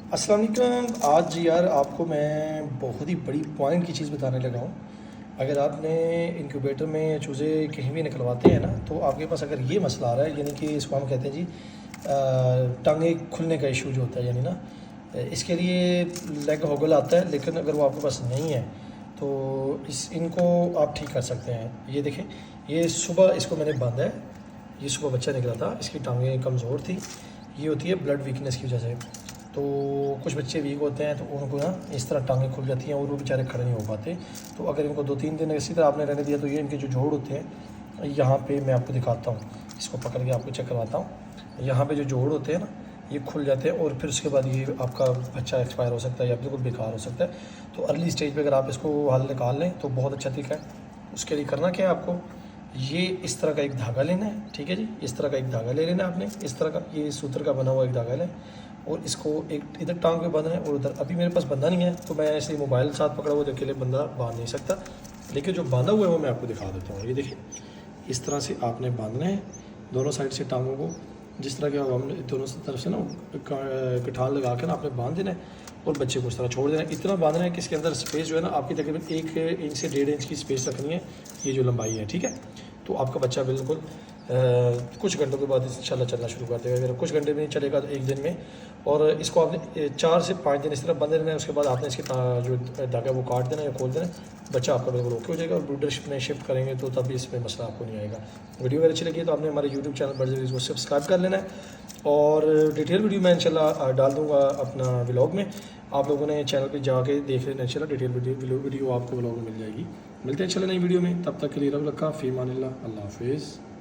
अस्सलाम वालेकुम। आज यार आपको मैं बहुत ही बड़ी पॉइंट की चीज़ बताने लगा हूँ। अगर आपने इंक्यूबेटर में चूज़े कहीं भी निकलवाते हैं ना, तो आपके पास अगर ये मसला आ रहा है, यानी कि इसको हम कहते हैं जी टांगे खुलने का इशू जो होता है, यानी ना इसके लिए लेग होगल आता है, लेकिन अगर वो आपके पास नहीं है तो इनको आप ठीक कर सकते हैं। ये देखें, ये सुबह इसको मैंने बांधा है, ये सुबह बच्चा निकला था, इसकी टांगें कमज़ोर थी। ये होती है ब्लड वीकनेस की वजह से। तो कुछ बच्चे वीक होते हैं तो उनको ना इस तरह टांगें खुल जाती हैं और वो बेचारे खड़े नहीं हो पाते। तो अगर इनको 2-3 दिन इसी तरह आपने रहने दिया तो ये इनके जो जोड़ होते हैं, यहाँ पे मैं आपको दिखाता हूँ, इसको पकड़ के आपको चेक करवाता हूँ। यहाँ पे जो जोड़ होते हैं ना, ये खुल जाते हैं और फिर उसके बाद ये आपका बच्चा एक्सपायर हो सकता है या बिल्कुल बेकार हो सकता है। तो अर्ली स्टेज पे अगर आप इसको हल निकाल लें तो बहुत अच्छा तरीका है। उसके लिए करना क्या है आपको, ये इस तरह का एक धागा लेना है, ठीक है जी। इस तरह का एक धागा ले लेना है आपने, इस तरह का, ये सूत्र का बना हुआ एक धागा लें और इसको एक इधर टांग पे बांधना है और उधर। अभी मेरे पास बंधा नहीं है तो मैं ऐसे मोबाइल साथ पकड़ा हुआ तो अकेले बंदा बांध नहीं सकता, लेकिन जो बांधा हुआ है वो मैं आपको दिखा देता हूँ। ये देखिए, इस तरह से आपने बांधना है दोनों साइड से टांगों को। जिस तरह के हमने दोनों तरफ से ना कठान लगा के ना आपने बांध देना है और बच्चे को उस तरह छोड़ देना है। इतना बांधना है कि इसके अंदर स्पेस जो है ना आपकी तकरीबन 1 इंच से 1.5 इंच की स्पेस रखनी है, ये जो लंबाई है, ठीक है। तो आपका बच्चा बिल्कुल कुछ घंटों के बाद इंशाल्लाह चलना शुरू कर देगा। अगर कुछ घंटे में नहीं चलेगा तो 1 दिन में। और इसको आपने 4 से 5 दिन इस तरह बंद रहना है। उसके बाद आपने इसकी जो धागा वो काट देना या खोल देना, बच्चा आपका बिल्कुल ओके हो जाएगा। और ब्रूडरशिप में शिफ्ट करेंगे तो तभी इसमें मसला आपको नहीं आएगा। वीडियो अगर अच्छी लगी तो आपने हमारे यूट्यूब चैनल पर को सब्सक्राइब कर लेना है और डिटेल वीडियो मैं इंशाल्लाह डाल दूँगा अपना व्लॉग में। आप लोगों ने चैनल पे जाके देख लेना इंशाल्लाह, डिटेल वीडियो आपको व्लॉग में मिल जाएगी। मिलते हैं इंशाल्लाह नई वीडियो में, तब तक के लिए रब रखा फ़ी अमानिल्लाह, अल्लाह हाफिज़।